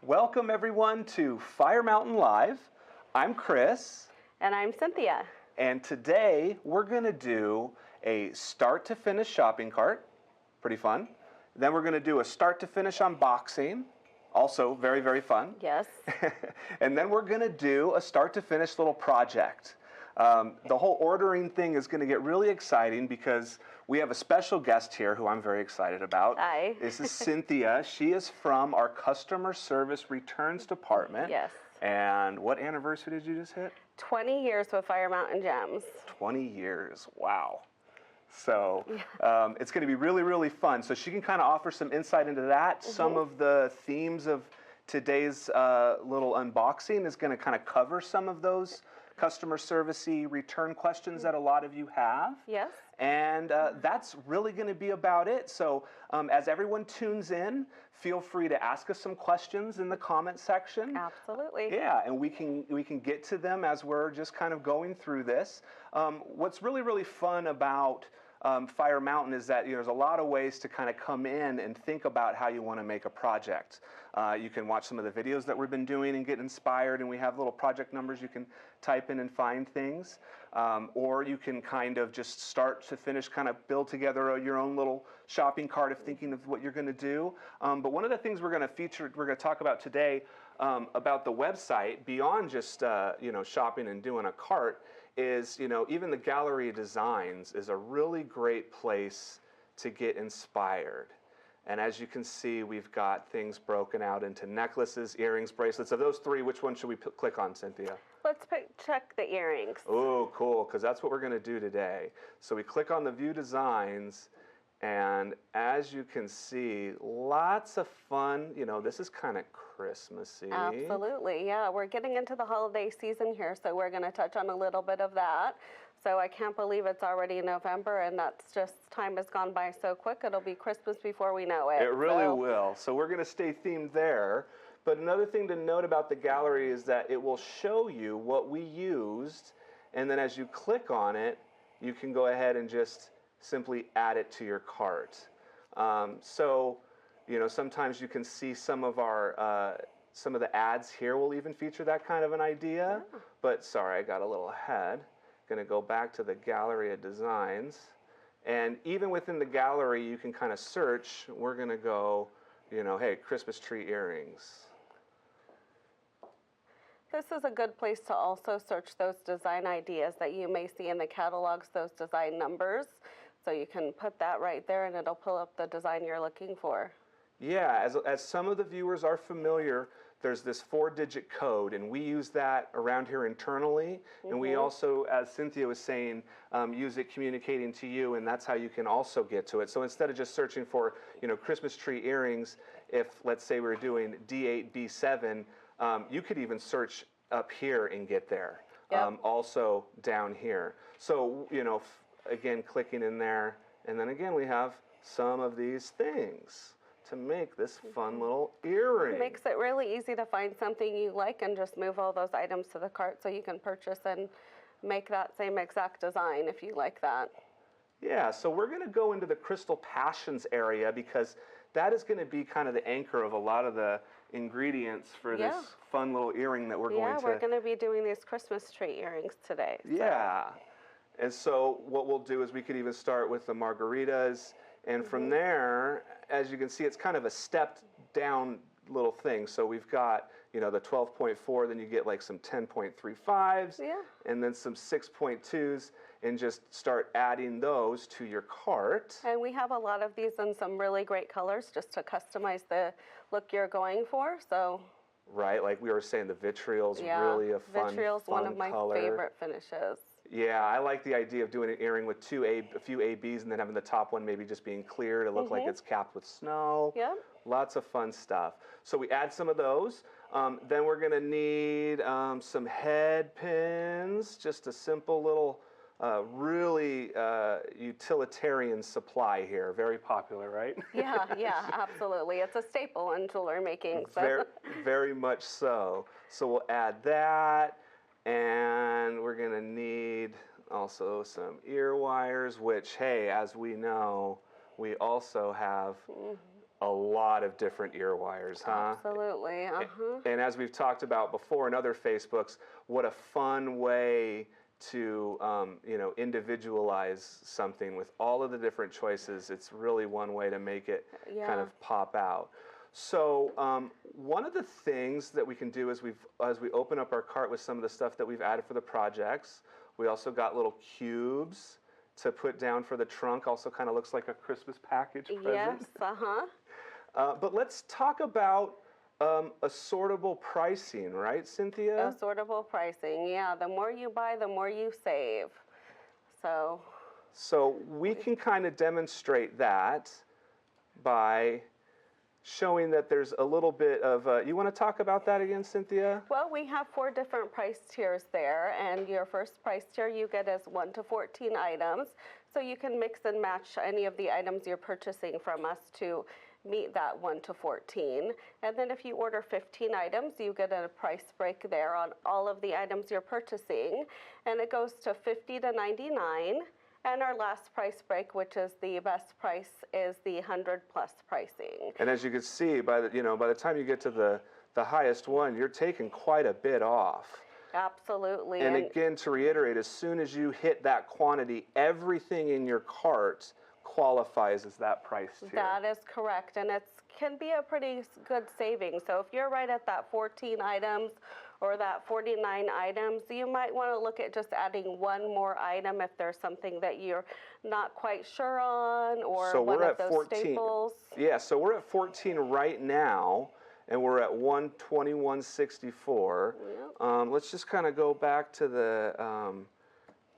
Welcome everyone to Fire Mountain Live. I'm Chris. And I'm Cynthia. And today we're going to do a start to finish shopping cart. Pretty fun. Then we're going to do a start to finish unboxing. Also very, very fun. Yes. And then we're going to do a start to finish little project. The whole ordering thing is going to get really exciting because we have a special guest here who I'm very excited about. Hi. This is Cynthia. She is from our customer service returns department. Yes. And what anniversary did you just hit? 20 years with Fire Mountain Gems. 20 years. Wow. So it's going to be really, really fun. So she can kind of offer some insight into that. Mm-hmm. Some of the themes of today's little unboxing is going to kind of cover some of those customer service-y return questions that a lot of you have. Yes. And that's really going to be about it. So as everyone tunes in, feel free to ask us some questions in the comment section. Absolutely. Yeah, and we can get to them as we're just kind of going through this. What's really, really fun about Fire Mountain is that there's a lot of ways to kind of come in and think about how you want to make a project. You can watch some of the videos that we've been doing and get inspired, and we have little project numbers you can type in and find things. Or you can kind of just start to finish, kind of build together your own little shopping cart of thinking of what you're going to do. But one of the things we're going to talk about today about the website, beyond just shopping and doing a cart, is even the gallery designs is a really great place to get inspired. And as you can see, we've got things broken out into necklaces, earrings, bracelets. Of those three, which one should we click on, Cynthia? Let's check the earrings. Oh, cool, because that's what we're going to do today. So we click on the View Designs, and as you can see, lots of fun. This is kind of Christmassy. Absolutely, yeah. We're getting into the holiday season here, so we're going to touch on a little bit of that. So I can't believe it's already November, and that's just, time has gone by so quick. It'll be Christmas before we know it. It really will. So we're going to stay themed there. But another thing to note about the gallery is that it will show you what we used, and then as you click on it, you can go ahead and just simply add it to your cart. Sometimes you can see some of the ads here will even feature that kind of an idea. Yeah. But sorry, I got a little ahead. Going to go back to the gallery of designs, and even within the gallery, you can kind of search. We're going to go, hey, Christmas tree earrings. This is a good place to also search those design ideas that you may see in the catalogs, those design numbers. So you can put that right there and it'll pull up the design you're looking for. Yeah, as some of the viewers are familiar, there's this 4-digit code, and we use that around here internally. Mm-hmm. And we also, as Cynthia was saying, use it communicating to you, and that's how you can also get to it. So instead of just searching for, Christmas tree earrings, if let's say we're doing D8, B7, you could even search up here and get there. Yep. Also down here. So, again, clicking in there, and then again we have some of these things to make this fun little earring. It makes it really easy to find something you like and just move all those items to the cart so you can purchase and make that same exact design if you like that. Yeah, so we're going to go into the Crystal Passions area because that is going to be kind of the anchor of a lot of the ingredients for this fun little earring that we're going to... Yeah, we're going to be doing these Christmas tree earrings today. So. Yeah, and so what we'll do is we could even start with the margaritas, and from there, as you can see, it's kind of a stepped down little thing. So we've got, the 12.4, then you get like some 10.35s, and then some 6.2s, and just start adding those to your cart. And we have a lot of these in some really great colors just to customize the look you're going for. So. Right, like we were saying, the vitriol's really a fun Vitriol's one of my favorite finishes. Yeah, I like the idea of doing an earring with a few ABs and then having the top one maybe just being clear to look like it's capped with snow. Yeah. Lots of fun stuff. So we add some of those. Then we're going to need some head pins, just a simple little, really utilitarian supply here. Very popular, right? Yeah, absolutely. It's a staple in jewelry making. So. Very, very much so. So we'll add that. And we're going to need also some ear wires, which, hey, as we know, we also have a lot of different ear wires, huh? Absolutely. And as we've talked about before in other Facebooks, what a fun way to individualize something with all of the different choices. It's really one way to make it kind of pop out. So one of the things that we can do is as we open up our cart with some of the stuff that we've added for the projects, we also got little cubes to put down for the trunk. Also kind of looks like a Christmas package present. Yes, But let's talk about assortable pricing, right, Cynthia? Assortable pricing, yeah. The more you buy, the more you save. So we can kind of demonstrate that by showing that there's a little bit of, you want to talk about that again, Cynthia? Well, we have 4 different price tiers there, and your first price tier you get is 1 to 14 items. So you can mix and match any of the items you're purchasing from us to meet that 1 to 14. And then if you order 15 items, you get a price break there on all of the items you're purchasing. And it goes to $50 to $99. And our last price break, which is the best price, is the 100+ pricing. And as you can see, by the time you get to the highest one, you're taking quite a bit off. Absolutely. And again, to reiterate, as soon as you hit that quantity, everything in your cart qualifies as that price tier. That is correct, and it can be a pretty good saving. So if you're right at that 14 items or that 49 items, you might want to look at just adding one more item if there's something that you're not quite sure on, or so one we're of at those 14. staples. Yeah, so we're at 14 right now, and we're at 121.64. Yep. Let's just kind of go back to the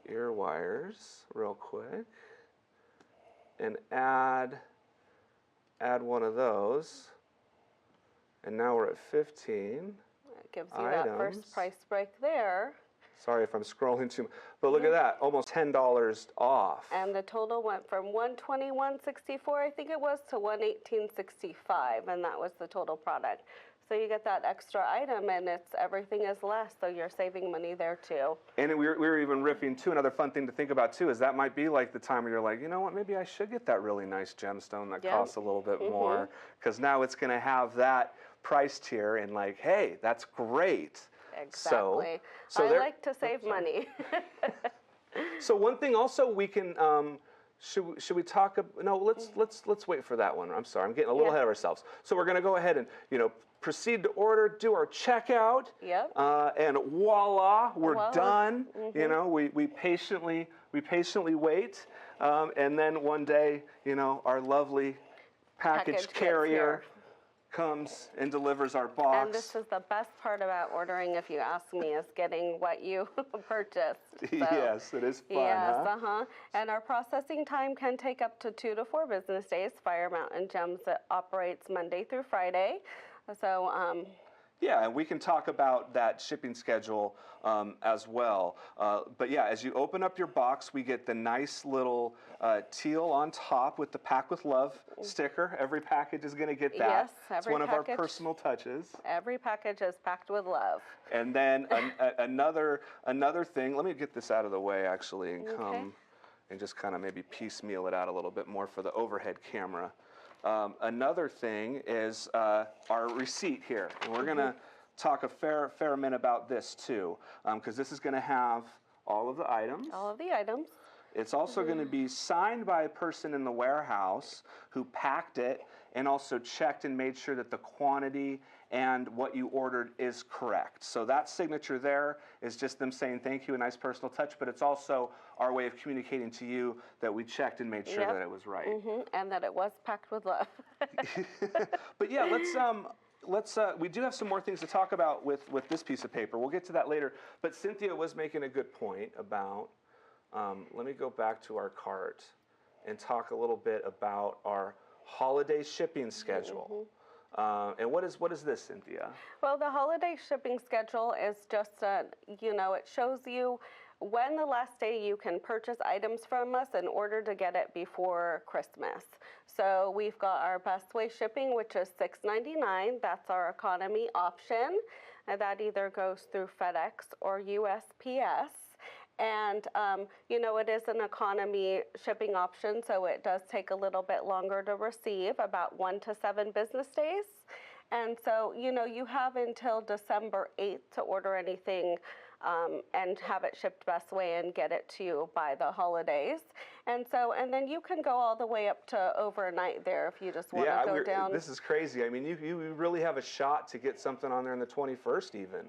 ear wires real quick and add one of those. And now we're at 15. It gives you that first price break there. Sorry if I'm scrolling too much, but look at that, almost $10 off. And the total went from $121.64, I think it was, to $118.65, and that was the total product. So you get that extra item, and everything is less, so you're saving money there too. And we were even riffing too. Another fun thing to think about too is that might be like the time where you're like, you know what, maybe I should get that really nice gemstone that costs a little bit more, because now it's going to have that price tier, and like, hey, that's great. Exactly. So I like to save money. So one thing also we can should we talk? No, let's wait for that one. I'm sorry, I'm getting a little ahead of ourselves. So we're going to go ahead and proceed to order, do our checkout. Yep. And voila, we're done. We patiently wait, and then one day, our lovely package carrier comes and delivers our box. And this is the best part about ordering, if you ask me, is getting what you purchased. So, yes, it is fun. Yes, And our processing time can take up to 2 to 4 business days. Fire Mountain Gems operates Monday through Friday. So, yeah, and we can talk about that shipping schedule as well. But yeah, as you open up your box, we get the nice little teal on top with the Pack with Love sticker. Every package is going to get that. Yes, it's one of our personal touches. Every package is packed with love. And then another thing, let me get this out of the way actually and come and just kind of maybe piecemeal it out a little bit more for the overhead camera. Another thing is our receipt here. And we're going to talk a fair amount about this too, because this is going to have all of the items. All of the items. It's also going to be signed by a person in the warehouse who packed it and also checked and made sure that the quantity and what you ordered is correct. So that signature there is just them saying thank you, a nice personal touch, but it's also our way of communicating to you that we checked and made sure that it was right. And that it was packed with love. But yeah, let's we do have some more things to talk about with this piece of paper. We'll get to that later. But Cynthia was making a good point about, let me go back to our cart and talk a little bit about our holiday shipping schedule. And what is this, Cynthia? Well, the holiday shipping schedule is just, it shows you when the last day you can purchase items from us in order to get it before Christmas. So we've got our best way shipping, which is $6.99. That's our economy option. And that either goes through FedEx or USPS. And, you know, it is an economy shipping option, so it does take a little bit longer to receive, about 1 to 7 business days. And so, you know, you have until December 8th to order anything and have it shipped best way and get it to you by the holidays. And so, and then you can go all the way up to overnight there if you just want to go down. This is crazy. I mean, you really have a shot to get something on there on the 21st even.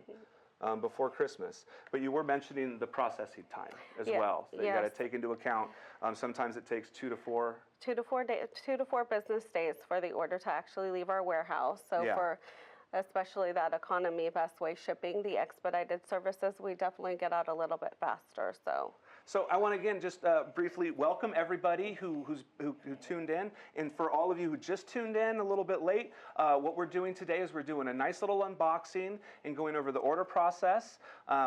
Before Christmas. But you were mentioning the processing time as well. So you got to take into account, sometimes it takes 2 to 4. 2 to 4 business days for the order to actually leave our warehouse. So for especially that economy best way shipping, the expedited services, we definitely get out a little bit faster. So I want to again just briefly welcome everybody who tuned in, and for all of you who just tuned in a little bit late, what we're doing today is we're doing a nice little unboxing and going over the order process.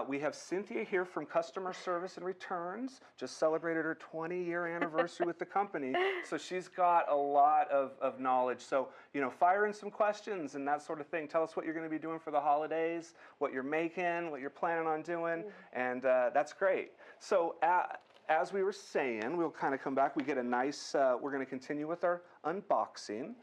We have Cynthia here from Customer Service and Returns, just celebrated her 20-year anniversary with the company, so she's got a lot of knowledge. So, you know, fire in some questions and that sort of thing. Tell us what you're going to be doing for the holidays, what you're making, what you're planning on doing, and that's great. So as we were saying, we'll kind of come back. We get a nice, we're going to continue with our unboxing.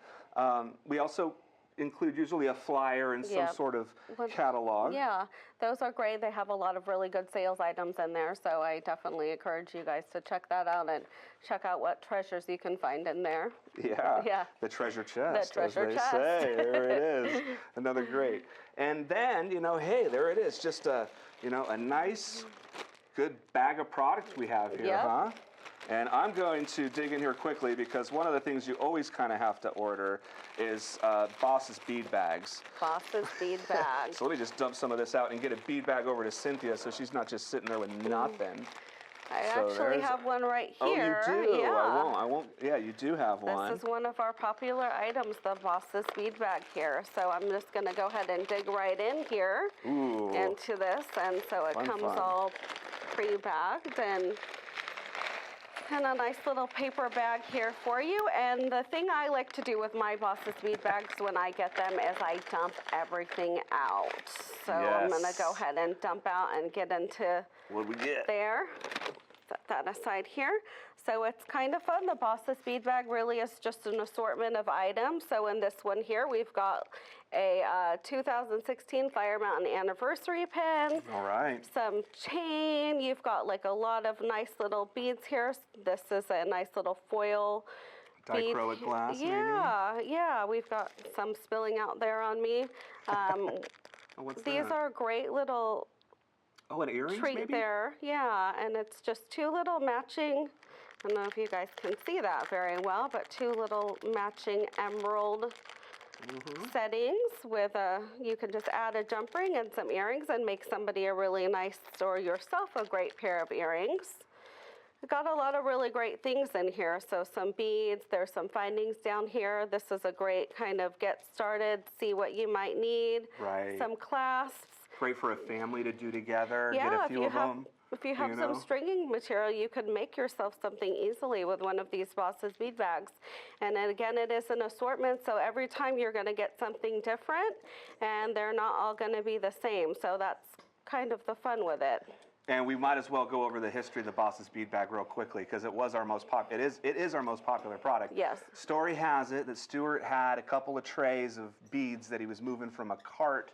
We also include usually a flyer and some sort of catalog. Yeah, those are great. They have a lot of really good sales items in there, so I definitely encourage you guys to check that out and check out what treasures you can find in there. Yeah. The treasure chest, the treasure as they chest. say. There it is. Another great. And then, you know, hey, there it is. Just a nice, good bag of products we have here, huh? And I'm going to dig in here quickly because one of the things you always kind of have to order is Boss's bead bags. Boss's bead bags. So let me just dump some of this out and get a bead bag over to Cynthia so she's not just sitting there with nothing. I actually have one right here. Oh, you do? Yeah. I won't. Yeah, you do have one. This is one of our popular items, the Boss's bead bag here. So I'm just going to go ahead and dig right in here into this. And so it comes all pre-bagged and a nice little paper bag here for you. And the thing I like to do with my Boss's bead bags when I get them is I dump everything out. So I'm going to go ahead and dump out and get into what we get there. Set that aside here. So it's kind of fun. The Boss's bead bag really is just an assortment of items. So in this one here, we've got a 2016 Fire Mountain anniversary pin. All right. Some chain. You've got like a lot of nice little beads here. This is a nice little foil dichroic glass. Yeah. We've got some spilling out there on me. What's these that? are great little an earrings treat maybe? there. Yeah, and it's just 2 little matching. I don't know if you guys can see that very well, but 2 little matching emerald settings with you can just add a jump ring and some earrings and make somebody a really nice, or yourself a great pair of earrings. We've got a lot of really great things in here. So some beads, there's some findings down here. This is a great kind of get started, see what you might need. Right. Some clasps. Great for a family to do together, Yeah, get a few of them. If you have some stringing material, you could make yourself something easily with one of these Boss's bead bags. And then again, it is an assortment, so every time you're going to get something different, and they're not all going to be the same. So that's kind of the fun with it. And we might as well go over the history of the Boss's bead bag real quickly because it was our most it is our most popular product. Yes. Story has it that Stuart had a couple of trays of beads that he was moving from a cart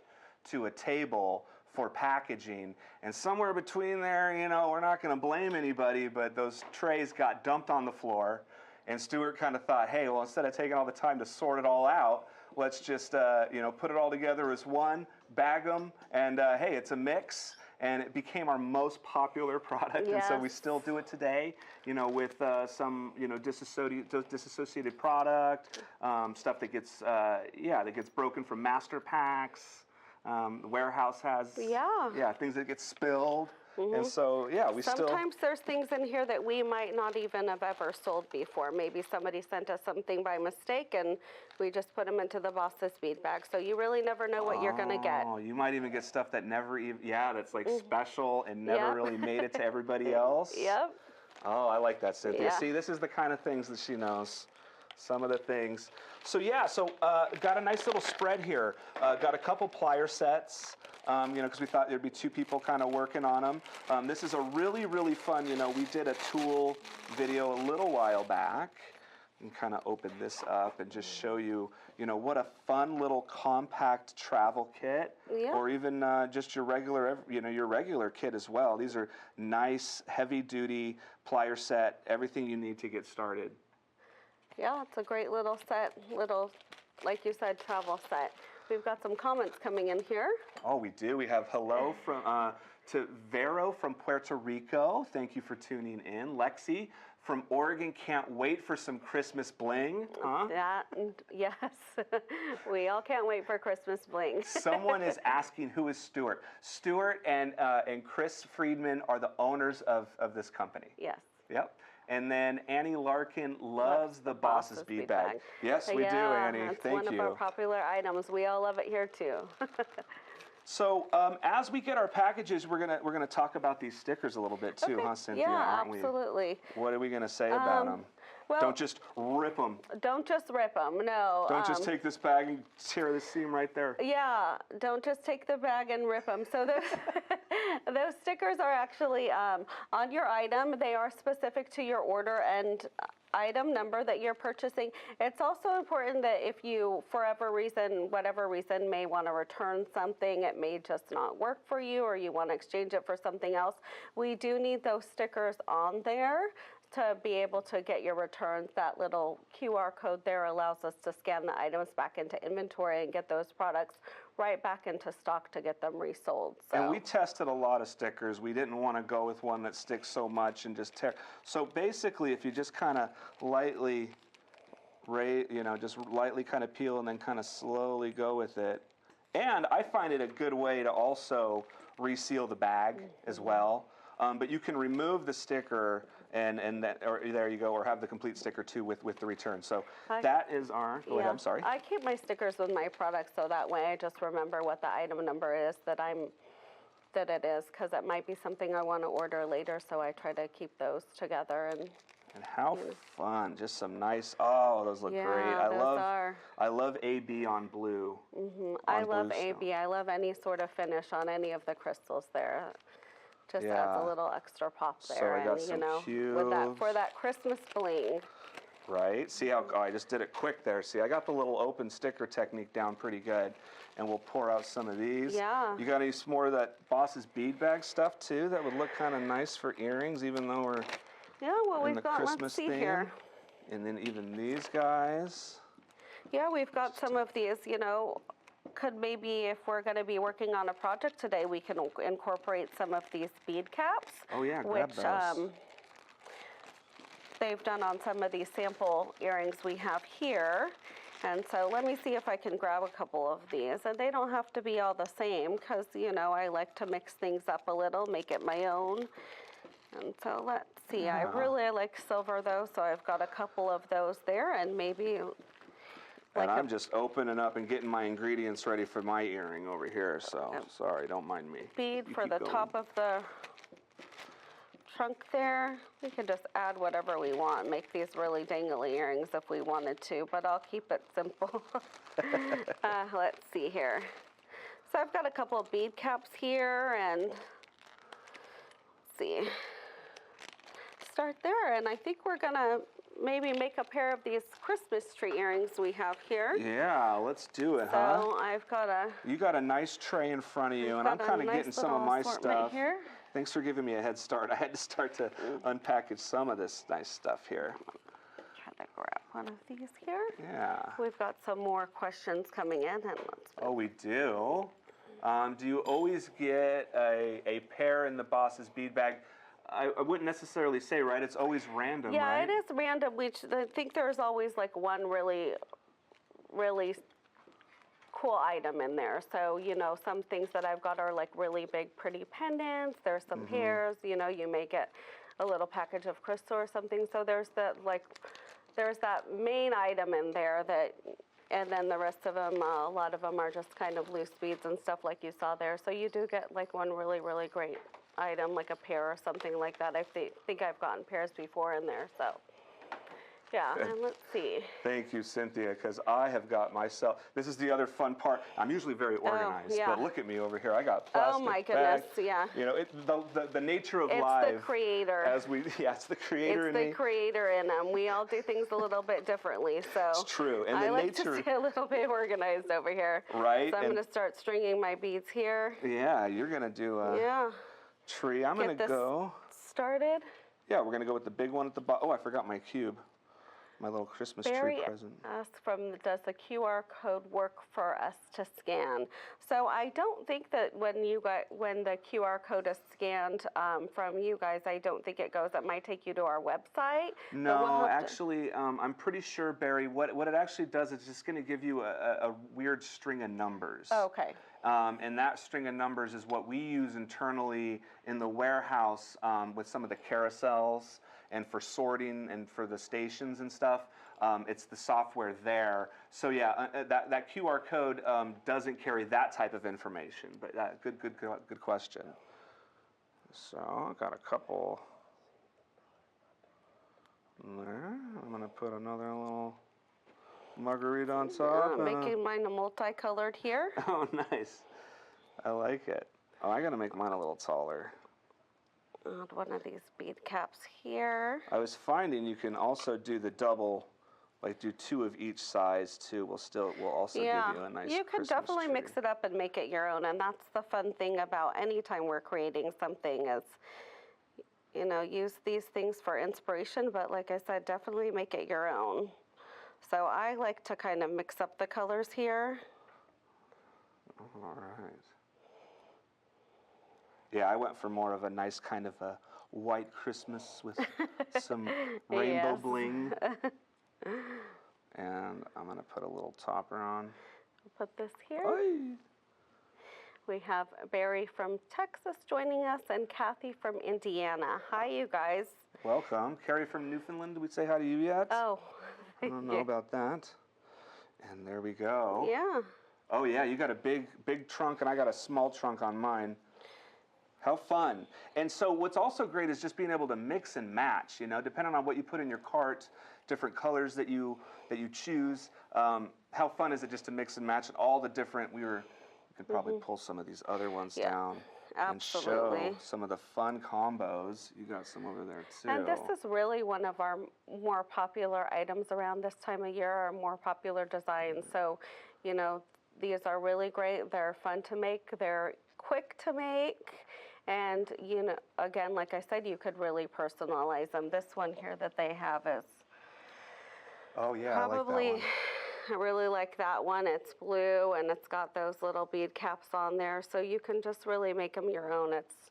to a table for packaging, and somewhere between there, you know, we're not going to blame anybody, but those trays got dumped on the floor, and Stuart kind of thought, hey, well, instead of taking all the time to sort it all out, let's just put it all together as one, bag them, and hey, it's a mix. And it became our most popular product, and so we still do it today, you know, with some, you know, disassociated product, stuff that gets, that gets broken from master packs. The warehouse has, things that get spilled. And so, we Sometimes there's things in here that we might not even have ever sold before. Maybe somebody sent us something by mistake, and we just put them into the Boss's bead bag. So you really never know what you're going to get. Oh, you might even get stuff that never even, that's like special and never really made it to everybody else. Yep. Oh, I like that, Cynthia. See, this is the kind of things that she knows. some of the things. So yeah, got a nice little spread here. Got a couple plier sets, because we thought there'd be two people kind of working on them. This is a really, really fun, we did a tool video a little while back. And kind of open this up and just show you, what a fun little compact travel kit, or even just your regular kit as well. These are nice, heavy-duty plier set, everything you need to get started. Yeah, it's a great little set, like you said, travel set. We've got some comments coming in here. Oh, we do. We have hello from to Vero from Puerto Rico. Thank you for tuning in. Lexi from Oregon, can't wait for some Christmas bling. Huh? Yes, we all can't wait for Christmas bling. Someone is asking, who is Stuart? Stuart and Chris Friedman are the owners of this company. Yes. Yep. And then Annie Larkin loves the Boss's Bead Bag. Yes, we do, Annie. That's Thank you. one of our popular items. We all love it here too. So as we get our packages, we're gonna talk about these stickers a little bit too, huh, Cynthia? Aren't absolutely. We? What are we gonna say about them? Well, don't just rip them. Don't just rip them. No. Don't just take this bag and tear the seam right there. Yeah. Don't just take the bag and rip them. So those stickers are actually on your item. They are specific to your order and item number that you're purchasing. It's also important that if you, for whatever reason, may want to return something, it may just not work for you, or you want to exchange it for something else, we do need those stickers on there to be able to get your returns. That little QR code there allows us to scan the items back into inventory and get those products right back into stock to get them resold. So. And we tested a lot of stickers. We didn't want to go with one that sticks so much and just tear. So basically, if you just kind of lightly, just lightly kind of peel and then kind of slowly go with it. And I find it a good way to also reseal the bag as well. But you can remove the sticker and there you go, or have the complete sticker too with the return. So that is our, go ahead, I'm sorry. I keep my stickers with my products so that way I just remember what the item number is that it is, because it might be something I want to order later, so I try to keep those together. And how fun, just some nice, those look great. I love AB on blue. I love AB. I love any sort of finish on any of the crystals there. Just adds a little extra pop there, so I got some cubes. For that Christmas bling. Right. See how I just did it quick there. See, I got the little open sticker technique down pretty good, and we'll pour out some of these. Yeah. You got any more of that Boss's Bead Bag stuff too? That would look kind of nice for earrings, even though we're in the Christmas theme. Here. And then even these guys. Yeah, we've got some of these. Could maybe, if we're going to be working on a project today, we can incorporate some of these bead caps. Oh yeah, grab those. They've done on some of these sample earrings we have here. And so let me see if I can grab a couple of these. And they don't have to be all the same, because, I like to mix things up a little, make it my own. And so let's see. Yeah. I really like silver, though, so I've got a couple of those there, and maybe... And I'm just opening up and getting my ingredients ready for my earring over here, so sorry, don't mind me. Bead for the top of the trunk there. We can just add whatever we want, make these really dangly earrings if we wanted to, but I'll keep it simple. Let's see here. So I've got a couple of bead caps here, and let's see. Start there, and I think we're gonna maybe make a pair of these Christmas tree earrings we have here. Yeah, let's do it, huh? So I've got You got a nice tray in front of you, and I'm kind of getting some of my stuff. Here. Thanks for giving me a head start. I had to start to unpackage some of this nice stuff here. Try to grab one of these here. Yeah. We've got some more questions coming in, and let's. Oh, we do. Do you always get a pair in the Boss's Bead Bag? I wouldn't necessarily say, right? It's always random, right? Yeah, it is random. I think there's always like one really, really cool item in there. So, some things that I've got are like really big, pretty pendants. There's some pairs, you may get a little package of crystal or something. So there's that main item in there and then the rest of them, a lot of them are just kind of loose beads and stuff like you saw there. So you do get like one really, really great item, like a pair or something like that. I think I've gotten pairs before in there, so. Yeah, and let's see. Thank you, Cynthia, because I have got myself, this is the other fun part. I'm usually very organized, yeah. but look at me over here. I got plastic Oh my goodness, bag. yeah. You know, the nature of It's life. the creator. It's the creator It's in the me. creator in them. We all do things a little bit differently, so. It's true. And I the like nature, to stay a little bit organized over here. right? So I'm going to start stringing my beads here. Yeah, you're going to do a Yeah. tree. I'm going to go. Started. Yeah, we're going to go with the big one at the bottom. Oh, I forgot my cube. My little Christmas tree present. Asked does the QR code work for us to scan? So I don't think that when the QR code is scanned from you guys, I don't think it goes. It might take you to our website. No, actually, I'm pretty sure, Barry, what it actually does is just going to give you a weird string of numbers. Oh, okay. And that string of numbers is what we use internally in the warehouse with some of the carousels and for sorting and for the stations and stuff. It's the software there. So yeah, that QR code doesn't carry that type of information. But good question. So I got a couple there. I'm gonna put another little margarita on top. Yeah, making mine a multicolored here. Oh, nice. I like it. Oh, I gotta make mine a little taller. Add one of these bead caps here. I was finding you can also do the double, like do two of each size too. We'll also give you a nice you can Christmas definitely tree. mix it up and make it your own, and that's the fun thing about anytime we're creating something is, you know, use these things for inspiration, but like I said, definitely make it your own. So I like to kind of mix up the colors here. All right. Yeah, I went for more of a nice kind of a white Christmas with some rainbow bling. And I'm going to put a little topper on. I'll put this here. Oy. We have Barry from Texas joining us and Kathy from Indiana. Hi, you guys. Welcome. Carrie from Newfoundland, did we say hi to you yet? Oh. I don't know about that. And there we go. Yeah. Oh yeah, you got a big trunk and I got a small trunk on mine. How fun. And so what's also great is just being able to mix and match, you know, depending on what you put in your cart, different colors that you choose. How fun is it just to mix and match all the different, we could probably pull some of these other ones down. Absolutely. And show some of the fun combos. You got some over there too. And this is really one of our more popular items around this time of year, our more popular designs. So, you know, these are really great. They're fun to make. They're quick to make. And, you know, again, like I said, you could really personalize them. This one here that they have is oh yeah, probably, I like that one. I really like that one. It's blue and it's got those little bead caps on there. So you can just really make them your own. It's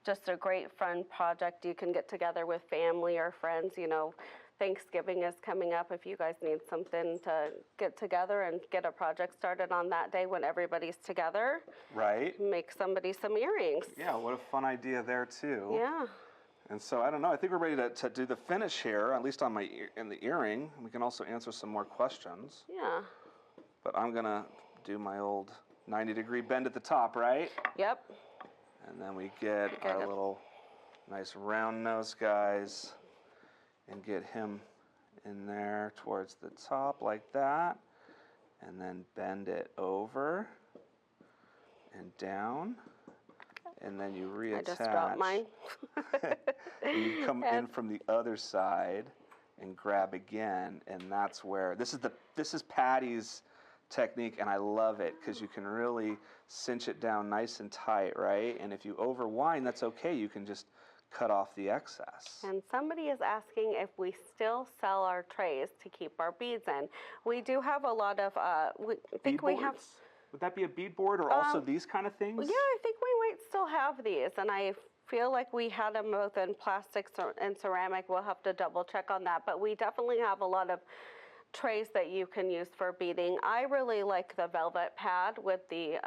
just a great fun project. You can get together with family or friends. You know, Thanksgiving is coming up. If you guys need something to get together and get a project started on that day when everybody's together. Right. Make somebody some earrings. Yeah, what a fun idea there too. Yeah. And so, I don't know, I think we're ready to do the finish here, at least on in the earring. We can also answer some more questions. Yeah. But I'm going to do my old 90-degree bend at the top, right? Yep. And then we get our little nice round nose guys and get him in there towards the top like that. And then bend it over and down. And then you reattach. I just dropped mine. You come in from the other side and grab again, and that's where this is Patty's technique, and I love it because you can really cinch it down nice and tight, right? And if you overwind, that's okay. You can just cut off the excess. And somebody is asking if we still sell our trays to keep our beads in. We do have a lot of. We have. Would that be a bead board or also these kind of things? Yeah, I think we might still have these, and I feel like we had them both in plastic and ceramic. We'll have to double check on that, but we definitely have a lot of trays that you can use for beading. I really like the velvet pad with the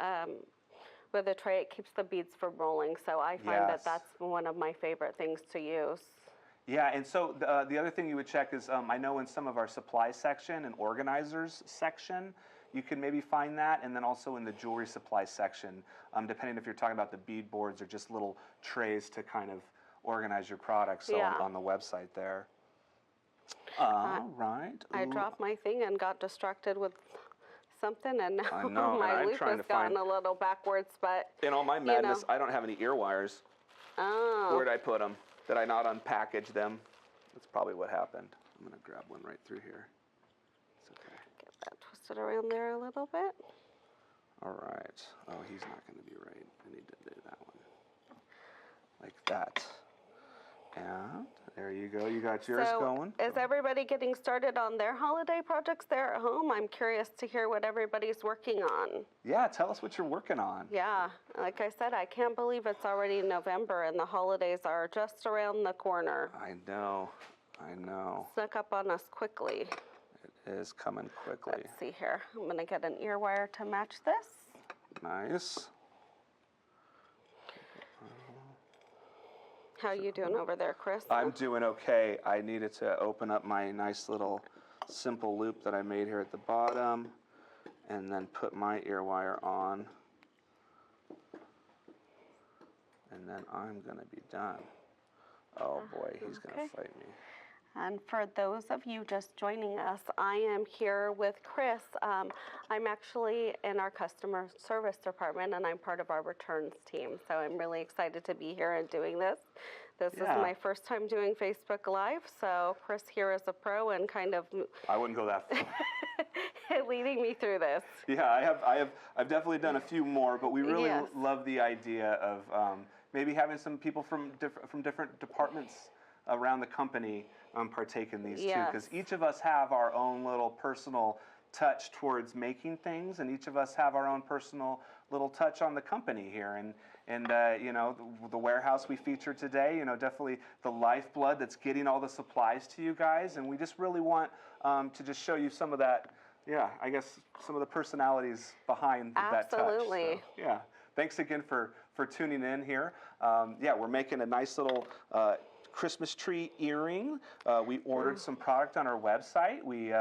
tray. It keeps the beads from rolling, so I find that that's one of my favorite things to use. Yeah, and so the other thing you would check is I know in some of our supply section and organizers section, you can maybe find that, and then also in the jewelry supply section, depending if you're talking about the bead boards or just little trays to kind of organize your products on the website there. All right. I Ooh, dropped my thing and got distracted with something, and I now know, and my I'm loop trying has to find. gotten a little backwards, but In all my you madness, know. I don't have any ear wires. Oh. Where'd I put them? Did I not unpackage them? That's probably what happened. I'm gonna grab one right through here. It's okay. Get that twisted around there a little bit. All right. Oh, he's not gonna be right. I need to do that one. Like that. And there you go. You got yours going. Is everybody getting started on their holiday projects there at home? I'm curious to hear what everybody's working on. Yeah, tell us what you're working on. Yeah, like I said, I can't believe it's already November and the holidays are just around the corner. I know. I know. Snuck up on us quickly. It is coming quickly. Let's see here. I'm going to get an ear wire to match this. Nice. How you doing over there, Chris? I'm doing okay. I needed to open up my nice little simple loop that I made here at the bottom and then put my ear wire on. And then I'm going to be done. Oh boy, he's going to fight me. And for those of you just joining us, I am here with Chris. I'm actually in our customer service department, and I'm part of our returns team. So I'm really excited to be here and doing this. This is my first time doing Facebook Live, so Chris here is a pro and kind of I wouldn't go that far. leading me through this. Yeah, I've definitely done a few more, but we really love the idea of maybe having some people from different departments around the company partake in these too, because each of us have our own little personal touch towards making things, and each of us have our own personal little touch on the company here. And you know, the warehouse we featured today, you know, definitely the lifeblood that's getting all the supplies to you guys, and we just really want to just show you some of that, I guess some of the personalities behind that touch. Absolutely. So, yeah, thanks again for tuning in here. We're making a nice little Christmas tree earring. We ordered some product on our website. We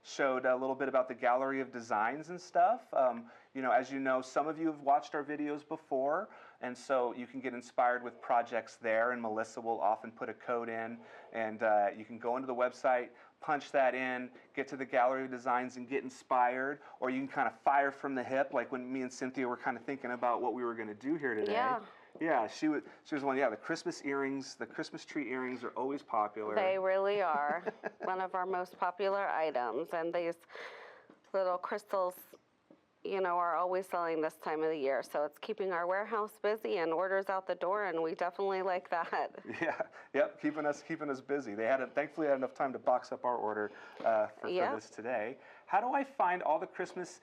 showed a little bit about the gallery of designs and stuff. You know, as you know, some of you have watched our videos before, and so you can get inspired with projects there, and Melissa will often put a code in, and you can go into the website, punch that in, get to the gallery of designs and get inspired, or you can kind of fire from the hip, like when me and Cynthia were kind of thinking about what we were going to do here today. Yeah, she was one. Yeah, the Christmas earrings, the Christmas tree earrings are always popular. They really are one of our most popular items, and these little crystals, you know, are always selling this time of the year. So it's keeping our warehouse busy and orders out the door, and we definitely like that. Yeah, yep, keeping us busy. Thankfully had enough time to box up our order for this today. How do I find all the Christmas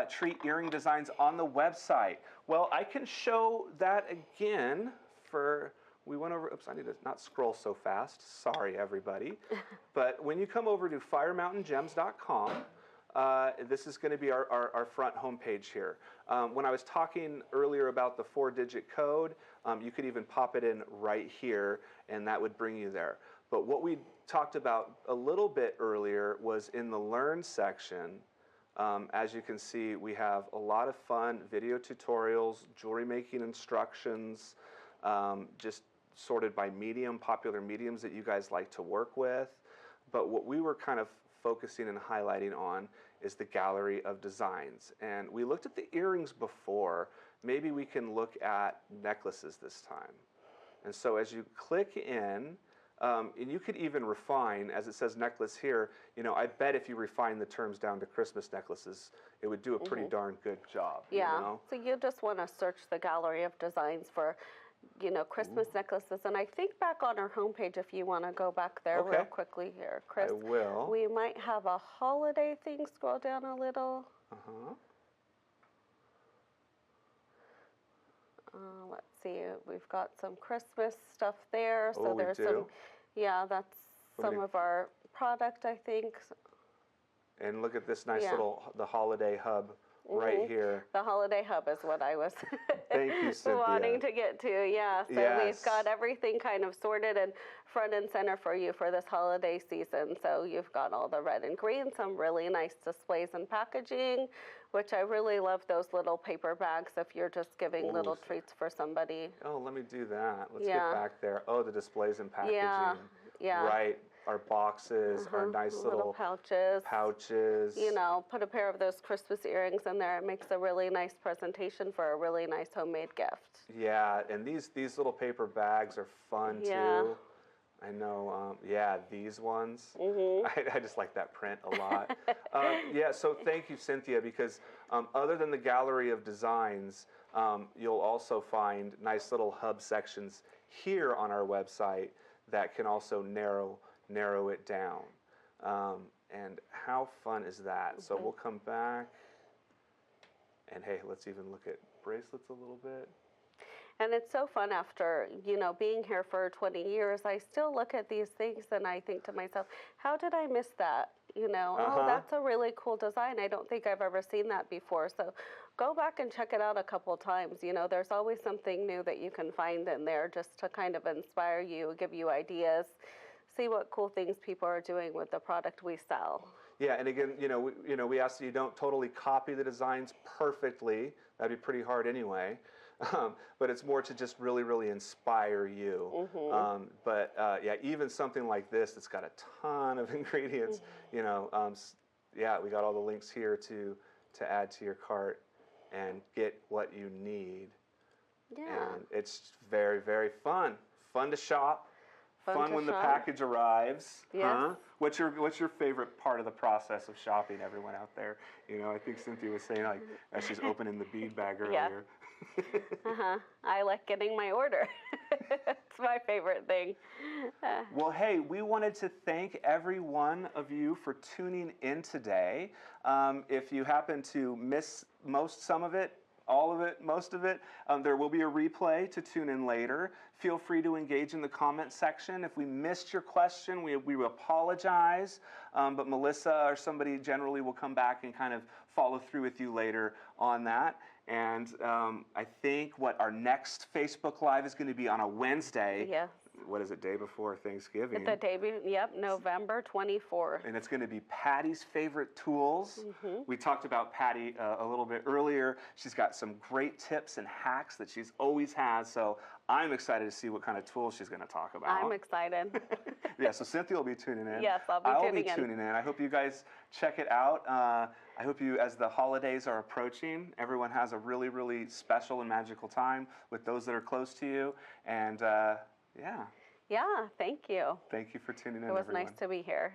tree earring designs on the website? Well, I can show that again we went over, oops, I need to not scroll so fast. Sorry, everybody. But when you come over to firemountaingems.com, this is going to be our front homepage here. When I was talking earlier about the 4-digit code, you could even pop it in right here, and that would bring you there. But what we talked about a little bit earlier was in the Learn section. As you can see, we have a lot of fun video tutorials, jewelry making instructions, just sorted by medium, popular mediums that you guys like to work with. But what we were kind of focusing and highlighting on is the gallery of designs. And we looked at the earrings before. Maybe we can look at necklaces this time. And so as you click in, and you could even refine, as it says necklace here, you know, I bet if you refine the terms down to Christmas necklaces, it would do a pretty darn good job. Yeah, you know? So you just want to search the gallery of designs for, you know, Christmas necklaces. And I think back on our homepage, if you want to go back there real quickly here, Chris. I will. We might have a holiday thing. Scroll down a little. Let's see, we've got some Christmas stuff there. So there's some, that's some of our product, I think. And look at this nice little, the holiday hub right here. The holiday hub is what I was Thank you, Cynthia. wanting to get to. Yeah, so we've got everything kind of sorted and front and center for you for this holiday season. So you've got all the red and green, some really nice displays and packaging, which I really love those little paper bags if you're just giving little treats for somebody. Oh, let me do that. Let's get back there. Oh, the displays and packaging. Yeah. Right. our boxes, our nice Little pouches. You know, put a pair of those Christmas earrings in there. It makes a really nice presentation for a really nice homemade gift. Yeah, and these little paper bags are fun too. I know, yeah, these ones. I just like that print a lot. Yeah, so thank you, Cynthia, because other than the gallery of designs, you'll also find nice little hub sections here on our website that can also narrow it down. And how fun is that? So we'll come back, and hey, let's even look at bracelets a little bit. And it's so fun after, you know, being here for 20 years, I still look at these things and I think to myself, how did I miss that? You know, oh, that's a really cool design. I don't think I've ever seen that before. So go back and check it out a couple times. You know, there's always something new that you can find in there just to kind of inspire you, give you ideas, see what cool things people are doing with the product we sell. Yeah, and again, we ask that you don't totally copy the designs perfectly. That'd be pretty hard anyway. But it's more to just really, really inspire you. Yeah, even something like this that's got a ton of ingredients, yeah, we got all the links here to add to your cart and get what you need. Yeah. And it's very, very fun. Fun to shop. Fun when the package arrives. Yes. Huh? What's your favorite part of the process of shopping, everyone out there? You know, I think Cynthia was saying, like, as she's opening the bead bag earlier. I like getting my order. It's my favorite thing. Well, hey, we wanted to thank every one of you for tuning in today. If you happen to miss some of it, all of it, most of it, there will be a replay to tune in later. Feel free to engage in the comment section. If we missed your question, we apologize, but Melissa or somebody generally will come back and kind of follow through with you later on that. And I think our next Facebook Live is going to be on a Wednesday. Yes. What is it, day before Thanksgiving? The day, November 24th. And it's going to be Patty's favorite tools. We talked about Patty a little bit earlier. She's got some great tips and hacks that she's always has. So I'm excited to see what kind of tools she's going to talk about. I'm excited. Yeah, so Cynthia will be tuning in. Yes, I'll be tuning in. I hope you guys check it out. I hope you, as the holidays are approaching, everyone has a really, really special and magical time with those that are close to you. And yeah. Yeah, thank you. Thank you for tuning in, It was everyone. nice to be here.